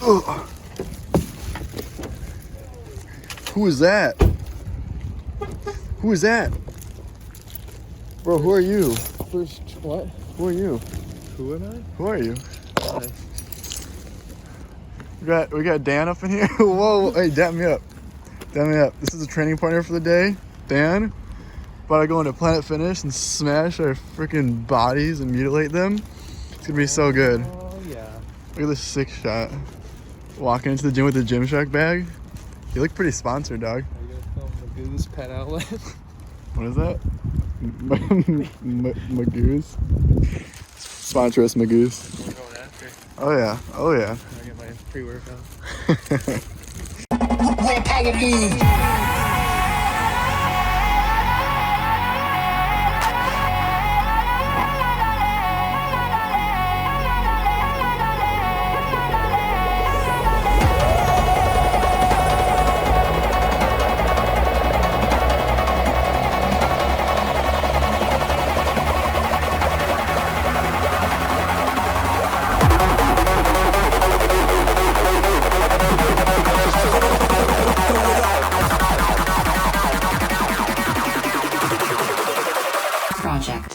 Ugh. Who is that? Who is that? Bro, who are you? First, what? Who are you? Who am I? Who are you? Hi. We got Dan up in here. Whoa, hey, dap me up. Dap me up. This is the training partner for the day, Dan. About to go into Planet Fitness and smash our freaking bodies and mutilate them. It's gonna be so good. Oh, yeah. Look at this sick shot. Walking into the gym with the Gymshark bag. You look pretty sponsored, dog. Are you gonna film Magoo's Pet Outlet? What is that? Magoo's? Sponsor us, Magoo's. We're going after. Oh yeah, oh yeah. I get my pre-workout. Project.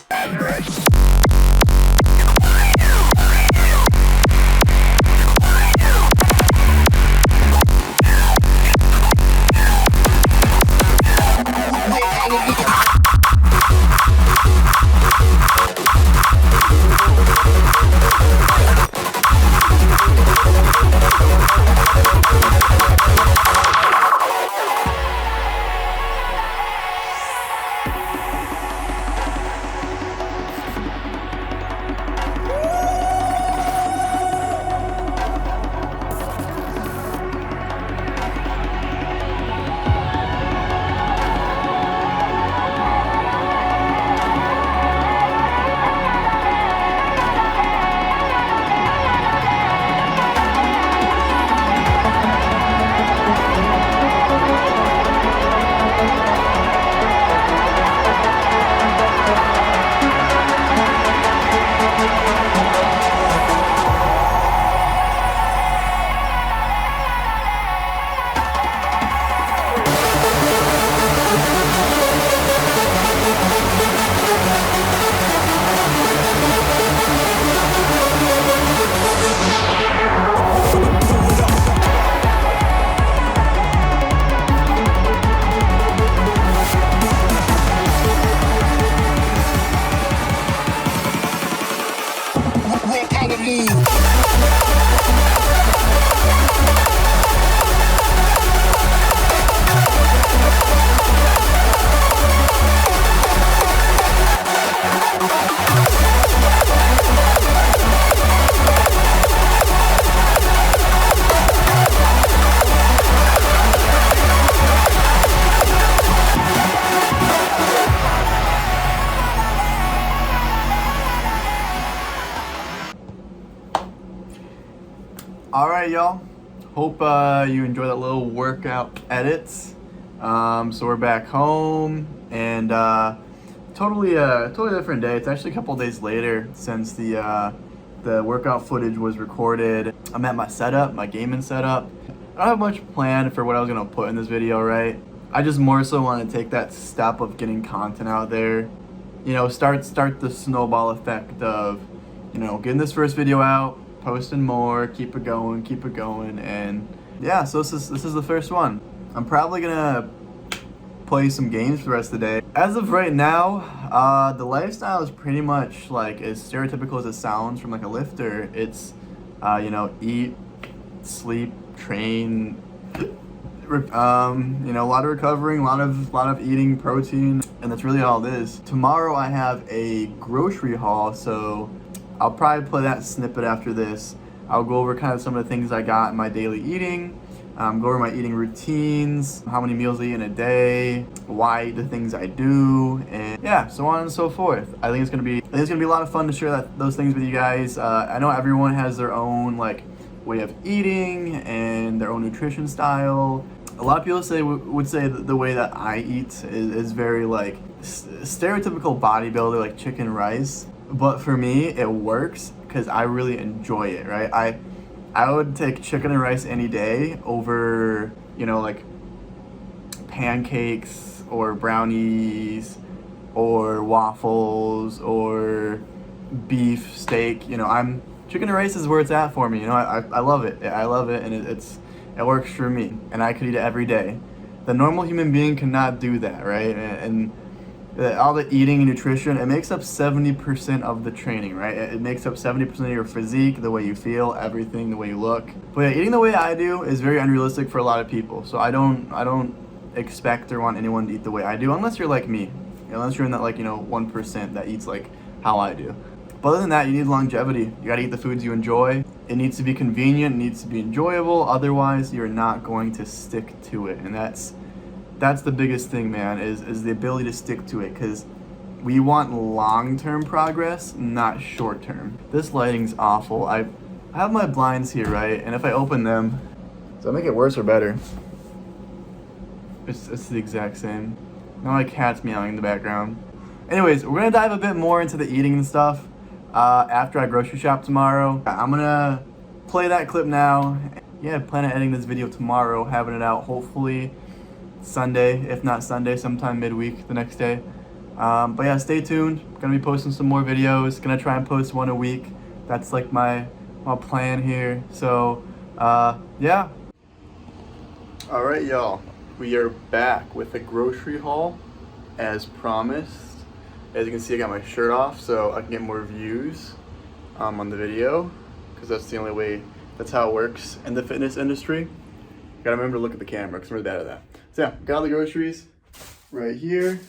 All right, y'all. Hope you enjoy that little workout edits. So we're back home, and totally different day. It's actually a couple days later since the workout footage was recorded. I'm at my setup, my gaming setup. I don't have much planned for what I was gonna put in this video, right? I just more so want to take that step of getting content out there. You know, start the snowball effect of, you know, getting this first video out, posting more, keep it going, and yeah, so this is the first one. I'm probably gonna play some games for the rest of the day. As of right now, the lifestyle is pretty much like as stereotypical as it sounds from like a lifter. It's you know, eat, sleep, train, you know, a lot of recovering, a lot of eating protein, and that's really all it is. Tomorrow I have a grocery haul, so I'll probably play that snippet after this. I'll go over kind of some of the things I got in my daily eating, go over my eating routines, how many meals I eat in a day, why I eat the things I do, and yeah, so on and so forth. I think it's gonna be a lot of fun to share those things with you guys. I know everyone has their own like way of eating and their own nutrition style. A lot of people would say that the way that I eat is very like stereotypical bodybuilder, like chicken rice. But for me, it works because I really enjoy it, right? I would take chicken and rice any day over, you know, like pancakes or brownies or waffles or beef steak. You know, chicken and rice is where it's at for me. You know, I love it. I love it, and it works for me, and I could eat it every day. The normal human being cannot do that, right? And all the eating and nutrition, it makes up 70% of the training, right? It makes up 70% of your physique, the way you feel, everything, the way you look. But yeah, eating the way I do is very unrealistic for a lot of people. So I don't expect or want anyone to eat the way I do, unless you're like me. Unless you're in that 1% that eats like how I do. But other than that, you need longevity. You gotta eat the foods you enjoy. It needs to be convenient, it needs to be enjoyable. Otherwise, you're not going to stick to it. And that's the biggest thing, man, is the ability to stick to it. Because we want long-term progress, not short-term. This lighting's awful. I have my blinds here, right? And if I open them, does that make it worse or better? It's the exact same. Now my cat's meowing in the background. Anyways, we're gonna dive a bit more into the eating and stuff after I grocery shop tomorrow. I'm gonna play that clip now. Yeah, plan on editing this video tomorrow, having it out hopefully Sunday, if not Sunday, sometime midweek the next day. But yeah, stay tuned. Gonna be posting some more videos. Gonna try and post one a week. That's like my plan here. So yeah. All right, y'all. We are back with a grocery haul as promised. As you can see, I got my shirt off so I can get more views on the video, because that's the only way, that's how it works in the fitness industry. Gotta remember to look at the camera because I'm really bad at that. So yeah, got all the groceries right here,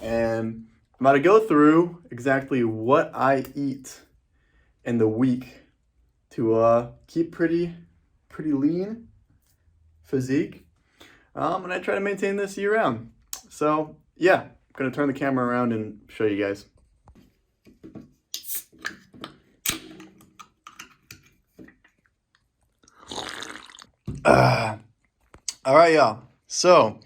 and I'm about to go through exactly what I eat in the week to keep pretty lean physique. And I try to maintain this year round. So yeah, I'm gonna turn the camera around and show you guys. All right, y'all. So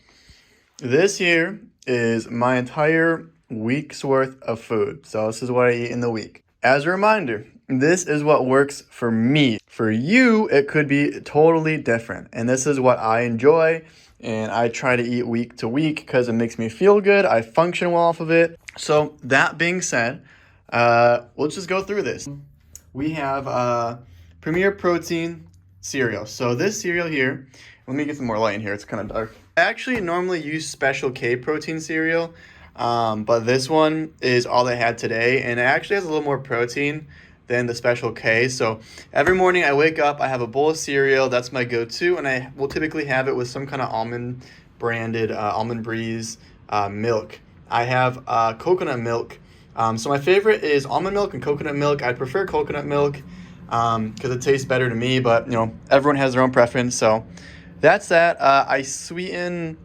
this here is my entire week's worth of food. So this is what I eat in the week. As a reminder, this is what works for me. For you, it could be totally different. And this is what I enjoy. And I try to eat week to week because it makes me feel good. I function well off of it. So that being said, we'll just go through this. We have Premier Protein cereal. So this cereal here, let me get some more light in here. It's kind of dark. I actually normally use Special K protein cereal, but this one is all they had today. And it actually has a little more protein than the Special K. So every morning I wake up, I have a bowl of cereal. That's my go-to, and I will typically have it with some kind of almond branded Almond Breeze milk. I have coconut milk. So my favorite is almond milk and coconut milk. I prefer coconut milk because it tastes better to me, but you know, everyone has their own preference. So that's that. I sweeten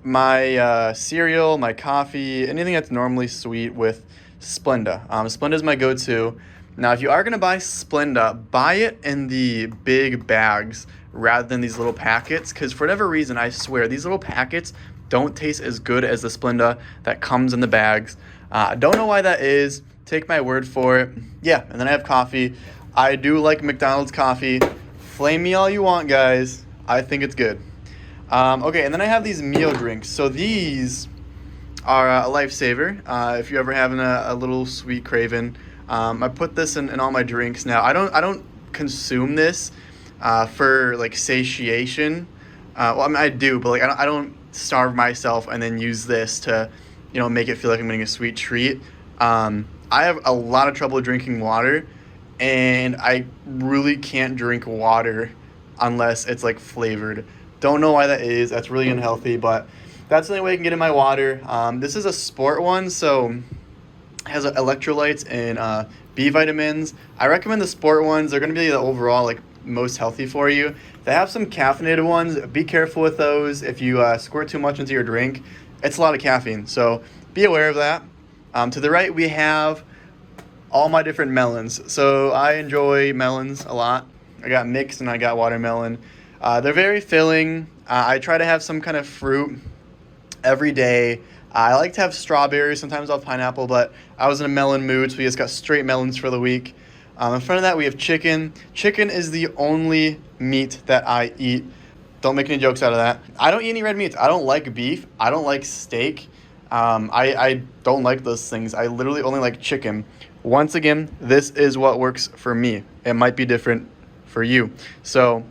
my cereal, my coffee, anything that's normally sweet with Splenda. Splenda is my go-to. Now, if you are going to buy Splenda, buy it in the big bags rather than these little packets, because for whatever reason, I swear, these little packets don't taste as good as the Splenda that comes in the bags. I don't know why that is. Take my word for it. Yeah, and then I have coffee. I do like McDonald's coffee. Flame me all you want, guys. I think it's good. Okay, and then I have these meal drinks. So these are a lifesaver if you're ever having a little sweet craving. I put this in all my drinks now. I don't consume this for like satiation. Well, I mean, I do, but like I don't starve myself and then use this to, you know, make it feel like I'm getting a sweet treat. I have a lot of trouble drinking water, and I really can't drink water unless it's like flavored. Don't know why that is. That's really unhealthy, but that's the only way I can get in my water. This is a sport one, so has electrolytes and B vitamins. I recommend the sport ones. They're going to be the overall like most healthy for you. They have some caffeinated ones. Be careful with those. If you squirt too much into your drink, it's a lot of caffeine. So be aware of that. To the right, we have all my different melons. So I enjoy melons a lot. I got mixed and I got watermelon. They're very filling. I try to have some kind of fruit every day. I like to have strawberries. Sometimes I'll have pineapple, but I was in a melon mood, so we just got straight melons for the week. In front of that, we have chicken. Chicken is the only meat that I eat. Don't make any jokes out of that. I don't eat any red meats. I don't like beef. I don't like steak. I don't like those things. I literally only like chicken. Once again, this is what works for me. It might be different for you. So,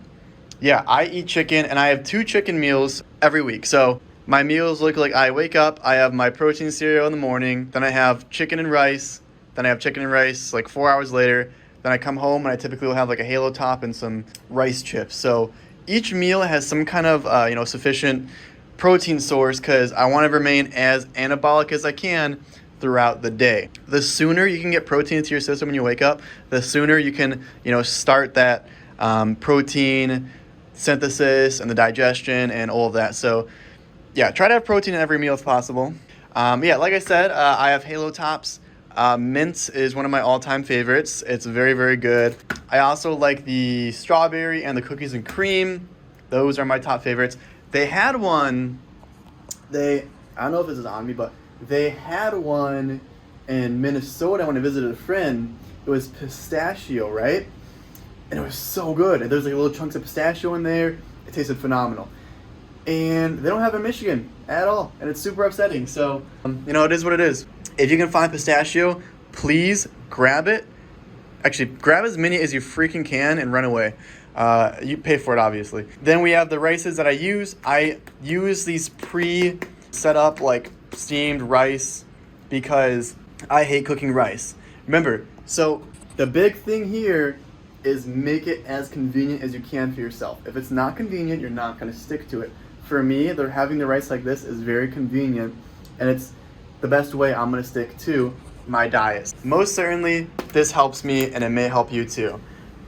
yeah, I eat chicken, and I have 2 chicken meals every week. So my meals look like I wake up, I have my protein cereal in the morning, then I have chicken and rice, then I have chicken and rice like 4 hours later. Then I come home, and I typically will have like a Halo Top and some rice chips. So each meal has some kind of sufficient protein source because I want to remain as anabolic as I can throughout the day. The sooner you can get protein into your system when you wake up, the sooner you can start that protein synthesis and the digestion and all of that. So yeah, try to have protein in every meal if possible. Like I said, I have Halo Tops. Mint is one of my all-time favorites. It's very, very good. I also like the strawberry and the cookies and cream. Those are my top favorites. They had one, I don't know if this is on me, but they had one in Minnesota when I visited a friend. It was pistachio, right? And it was so good. And there's like little chunks of pistachio in there. It tasted phenomenal. And they don't have it in Michigan at all. And it's super upsetting. So, it is what it is. If you can find pistachio, please grab it. Actually, grab as many as you freaking can and run away. You pay for it, obviously. Then we have the rices that I use. I use these pre-set up, like, steamed rice because I hate cooking rice. Remember, so the big thing here is make it as convenient as you can for yourself. If it's not convenient, you're not going to stick to it. For me, they're having the rice like this is very convenient, and it's the best way I'm going to stick to my diet. Most certainly, this helps me, and it may help you too.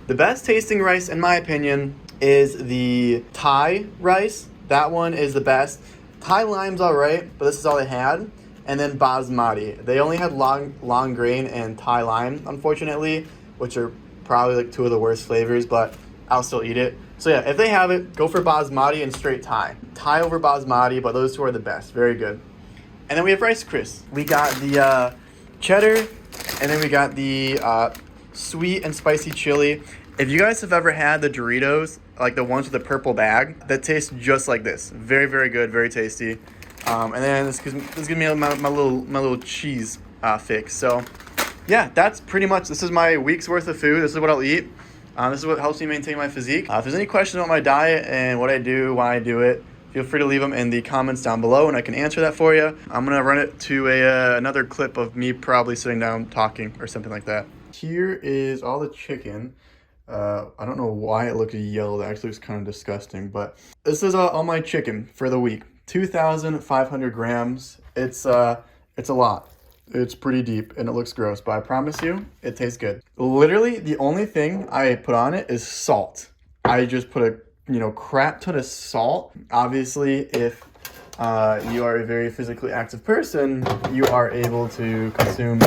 The best tasting rice, in my opinion, is the Thai rice. That one is the best. Thai lime's alright, but this is all they had. And then basmati. They only had long grain and Thai lime, unfortunately, which are probably like 2 of the worst flavors, but I'll still eat it. So yeah, if they have it, go for basmati and straight Thai. Thai over basmati, but those 2 are the best. Very good. And then we have Rice Crisps. We got the cheddar, and then we got the sweet and spicy chili. If you guys have ever had the Doritos, like the ones with the purple bag, that tastes just like this. Very, very good, very tasty. And then this gives me my little cheese fix. So yeah, that's pretty much, this is my week's worth of food. This is what I'll eat. This is what helps me maintain my physique. If there's any questions about my diet and what I do, why I do it, feel free to leave them in the comments down below and I can answer that for you. I'm going to run it to another clip of me probably sitting down talking or something like that. Here is all the chicken. I don't know why it looks yellow. That actually looks kind of disgusting. But this is all my chicken for the week. 2,500 grams. It's a lot. It's pretty deep and it looks gross, but I promise you, it tastes good. Literally, the only thing I put on it is salt. I just put a crap ton of salt. Obviously, if you are a very physically active person, you are able to consume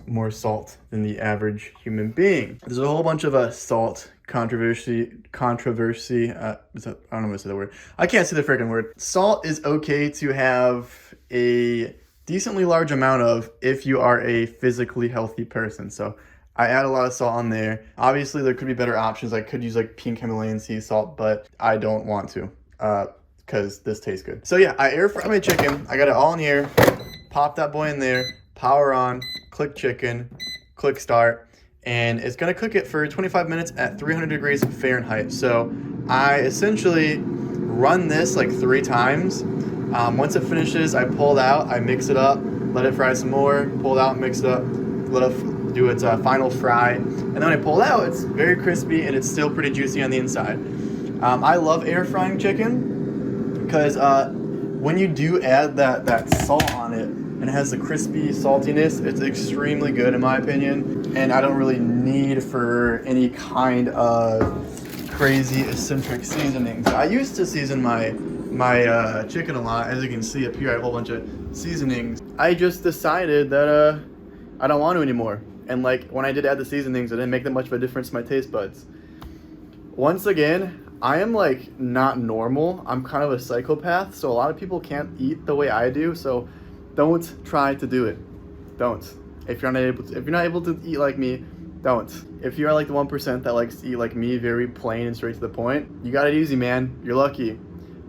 more salt than the average human being. There's a whole bunch of salt controversy. I don't know how to say the word. I can't say the freaking word. Salt is okay to have a decently large amount of if you are a physically healthy person. So I add a lot of salt on there. Obviously, there could be better options. I could use like pink Himalayan sea salt, but I don't want to because this tastes good. So yeah, I air fry my chicken. I got it all in here. Pop that boy in there. Power on. Click chicken. Click start. And it's going to cook it for 25 minutes at 300 degrees Fahrenheit. So I essentially run this like 3 times. Once it finishes, I pull it out, I mix it up, let it fry some more, pull it out, mix it up, let it do its final fry. And then when I pull it out, it's very crispy and it's still pretty juicy on the inside. I love air frying chicken because when you do add that salt on it and it has the crispy saltiness, it's extremely good in my opinion. And I don't really need for any kind of crazy eccentric seasonings. I used to season my chicken a lot. As you can see up here, I have a whole bunch of seasonings. I just decided that I don't want to anymore. And like when I did add the seasonings, it didn't make that much of a difference to my taste buds. Once again, I am like not normal. I'm kind of a psychopath, so a lot of people can't eat the way I do. So don't try to do it. Don't. If you're not able to eat like me, Don't. If you are like the 1% that likes to eat like me, very plain and straight to the point, you got it easy, man. You're lucky.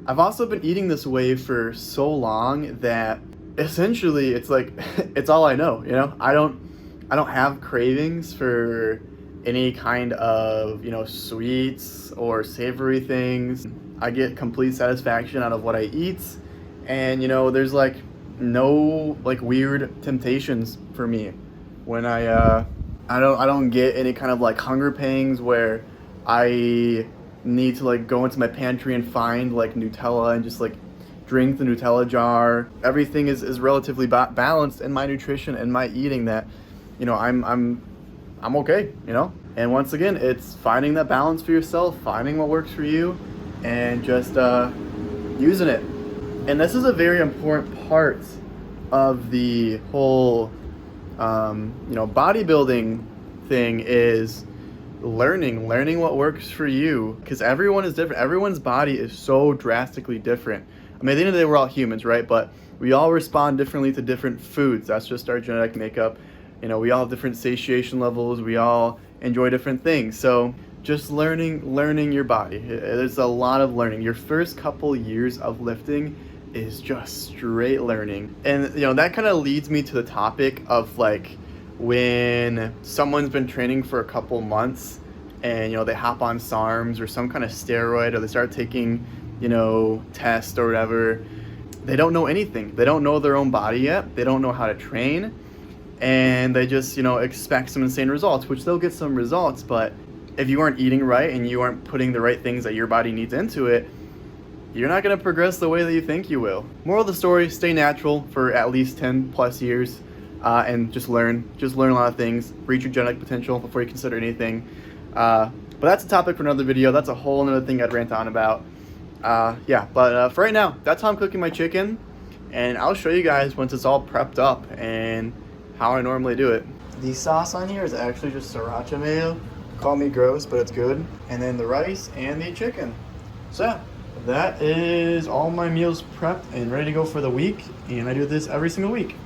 I've also been eating this way for so long that essentially it's like it's all I know, you know? I don't have cravings for any kind of, you know, sweets or savory things. I get complete satisfaction out of what I eat, and you know, there's like no like weird temptations for me when I don't get any kind of like hunger pangs where I need to like go into my pantry and find like Nutella and just like drink the Nutella jar. Everything is relatively balanced in my nutrition and my eating that, you know, I'm okay, you know? And once again, it's finding that balance for yourself, finding what works for you, and just using it. And this is a very important part of the whole, you know, bodybuilding thing is learning what works for you, because everyone is different. Everyone's body is so drastically different. I mean, at the end of the day, we're all humans, right? But we all respond differently to different foods. That's just our genetic makeup. You know, we all have different satiation levels. We all enjoy different things. So just learning your body. There's a lot of learning. Your first couple years of lifting is just straight learning. And, you know, that kind of leads me to the topic of like when someone's been training for a couple months and, you know, they hop on SARMs or some kind of steroid, or they start taking, you know, tests or whatever. They don't know anything. They don't know their own body yet. They don't know how to train. And they just, you know, expect some insane results, which they'll get some results. But if you aren't eating right and you aren't putting the right things that your body needs into it, you're not going to progress the way that you think you will. Moral of the story, stay natural for at least 10 plus years, and just learn a lot of things, reach your genetic potential before you consider anything. But that's a topic for another video. That's a whole another thing I'd rant on about. Yeah, but for right now, that's how I'm cooking my chicken, and I'll show you guys once it's all prepped up and how I normally do it. The sauce on here is actually just sriracha mayo. Call me gross, but it's good. And then the rice and the chicken. So yeah, that is all my meals prepped and ready to go for the week, and I do this every single week.